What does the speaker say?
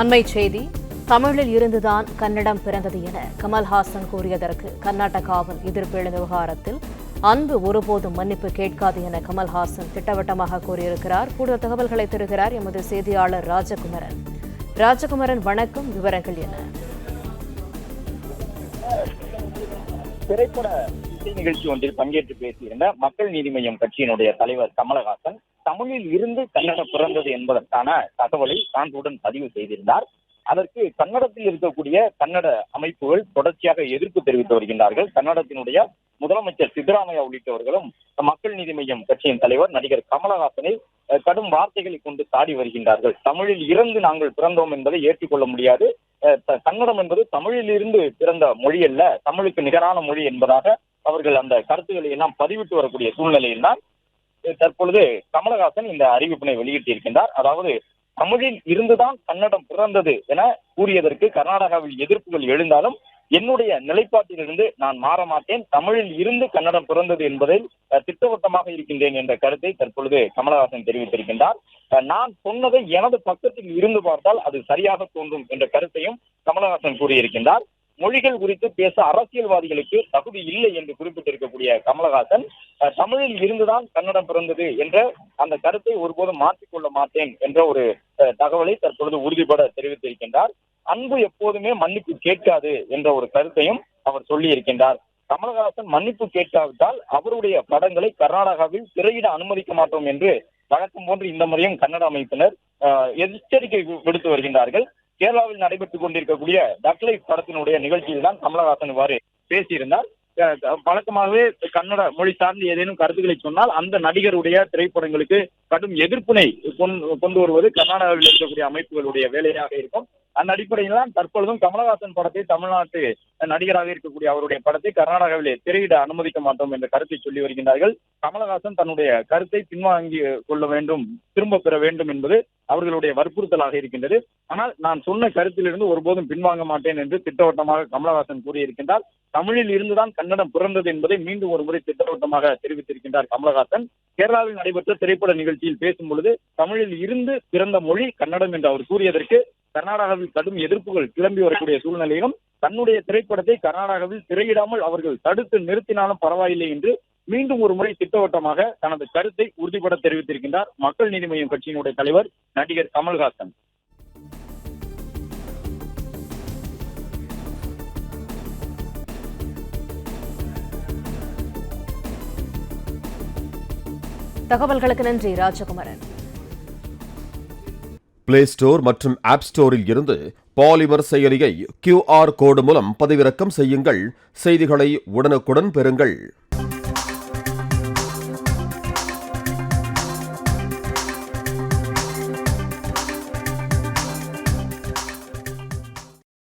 அண்மை செய்தி. தமிழில் இருந்துதான் கன்னடம் பிறந்தது என கமல்ஹாசன் கூறியதற்கு கர்நாடகாவில் எதிர்ப்பு எழுந்த விவகாரத்தில் அன்பு ஒருபோதும் மன்னிப்பு கேட்காது என கமல்ஹாசன் திட்டவட்டமாக கூறியிருக்கிறார். கூடுதல் தகவல்களை தருகிறார் எமது செய்தியாளர் ராஜகுமரன். ராஜகுமரன், வணக்கம். விவரங்கள் என்ன? திரைப்பட இசை நிகழ்ச்சி ஒன்றில் பங்கேற்று பேசியிருந்த மக்கள் நீதி மய்யம் கட்சியினுடைய தலைவர் கமலஹாசன் தமிழில் இருந்து கன்னடம் பிறந்தது என்பதற்கான தகவலை சான்றுடன் பதிவு செய்திருந்தார். அதற்கு கன்னடத்தில் இருக்கக்கூடிய கன்னட அமைப்புகள் தொடர்ச்சியாக எதிர்ப்பு தெரிவித்து வருகின்றார்கள். கன்னடத்தினுடைய முதலமைச்சர் சித்தராமையா உள்ளிட்டவர்களும் மக்கள் நீதி மய்யம் கட்சியின் தலைவர் நடிகர் கமலஹாசனை கடும் வார்த்தைகளை கொண்டு சாடி வருகின்றார்கள். தமிழில் இருந்து நாங்கள் பிறந்தோம் என்பதை ஏற்றுக்கொள்ள முடியாது. கன்னடம் என்பது தமிழில் இருந்து பிறந்த மொழி அல்ல, தமிழுக்கு நிகரான மொழி என்பதாக அவர்கள் அந்த கருத்துக்களை எல்லாம் பதிவிட்டு வரக்கூடிய சூழ்நிலையில் தான் தற்பொழுது கமலஹாசன் இந்த அறிவிப்பினை வெளியிட்டிருக்கின்றார். அதாவது தமிழில் இருந்துதான் கன்னடம் பிறந்தது என கூறியதற்கு கர்நாடகாவில் எதிர்ப்புகள் எழுந்தாலும் என்னுடைய நிலைப்பாட்டிலிருந்து நான் மாற மாட்டேன், தமிழில் இருந்து கன்னடம் பிறந்தது என்பதில் திட்டவட்டமாக இருக்கின்றேன் என்ற கருத்தை தற்பொழுது கமலஹாசன் தெரிவித்திருக்கின்றார். நான் சொன்னதை எனது பக்கத்தில் இருந்து பார்த்தால் அது சரியாக தோன்றும் என்ற கருத்தையும் கமலஹாசன் கூறியிருக்கின்றார். மொழிகள் குறித்து பேச அரசியல்வாதிகளுக்கு தகுதி இல்லை என்று குறிப்பிட்டிருக்கக்கூடிய கமலஹாசன் தமிழில் இருந்துதான் கன்னடம் பிறந்தது என்ற அந்த கருத்தை ஒருபோதும் மாற்றிக்கொள்ள மாட்டேன் என்ற ஒரு தகவலை தற்பொழுது உறுதிபட தெரிவித்திருக்கின்றார். அன்பு எப்போதுமே மன்னிப்பு கேட்காது என்ற ஒரு கருத்தையும் அவர் சொல்லி இருக்கின்றார். கமலஹாசன் மன்னிப்பு கேட்காவிட்டால் அவருடைய படங்களை கர்நாடகாவில் திரையிட அனுமதிக்க மாட்டோம் என்று வழக்கம் போன்று இந்த முறையும் கன்னட அமைப்பினர் எச்சரிக்கை விடுத்து வருகின்றார்கள். கேரளாவில் நடைபெற்றுக் கொண்டிருக்கக்கூடிய டக்லை படத்தினுடைய நிகழ்ச்சியில் தான் கமலஹாசன் இவ்வாறு பேசியிருந்தார். வழக்கமாகவே கன்னட மொழி சார்ந்து ஏதேனும் கருத்துக்களை சொன்னால் அந்த நடிகருடைய திரைப்படங்களுக்கு கடும் எதிர்ப்பினை கொண்டு வருவது கர்நாடகாவில் இருக்கக்கூடிய அமைப்புகளுடைய வேலையாக இருக்கும். அந்த அடிப்படையில் தான் தற்பொழுதும் கமலஹாசன் படத்தை தமிழ்நாட்டு நடிகராக இருக்கக்கூடிய அவருடைய படத்தை கர்நாடகாவிலே திரையிட அனுமதிக்க மாட்டோம் என்ற கருத்தை சொல்லி வருகின்றார்கள். கமலஹாசன் தன்னுடைய கருத்தை பின்வாங்கி கொள்ள வேண்டும், திரும்ப பெற வேண்டும் என்பது அவர்களுடைய வற்புறுத்தலாக இருக்கின்றது. ஆனால் நான் சொன்ன கருத்திலிருந்து ஒருபோதும் பின்வாங்க மாட்டேன் என்று திட்டவட்டமாக கமலஹாசன் கூறியிருக்கின்றார். தமிழில் இருந்துதான் கன்னடம் பிறந்தது என்பதை மீண்டும் ஒரு முறை திட்டவட்டமாக தெரிவித்திருக்கின்றார் கமலஹாசன். கேரளாவில் நடைபெற்ற திரைப்பட நிகழ்ச்சியில் பேசும் பொழுது தமிழில் இருந்து பிறந்த மொழி கன்னடம் என்று அவர் கூறியதற்கு கர்நாடகாவில் கடும் எதிர்ப்புகள் கிளம்பி வரக்கூடிய சூழ்நிலையிலும் தன்னுடைய திரைப்படத்தை கர்நாடகாவில் திரையிடாமல் அவர்கள் தடுத்து நிறுத்தினாலும் பரவாயில்லை என்று மீண்டும் ஒரு முறை திட்டவட்டமாக தனது கருத்தை உறுதிபட தெரிவித்திருக்கின்றார் மக்கள் நீதி மய்யம் கட்சியினுடைய தலைவர் நடிகர் கமல்ஹாசன். தகவல்களுக்கு நன்றி ராஜகுமரன். பிளே ஸ்டோர் மற்றும் ஆப் ஸ்டோரில் இருந்து பாலிமர் செயலியை QR கோடு மூலம் பதிவிறக்கம் செய்யுங்கள். செய்திகளை உடனுக்குடன் பெறுங்கள்.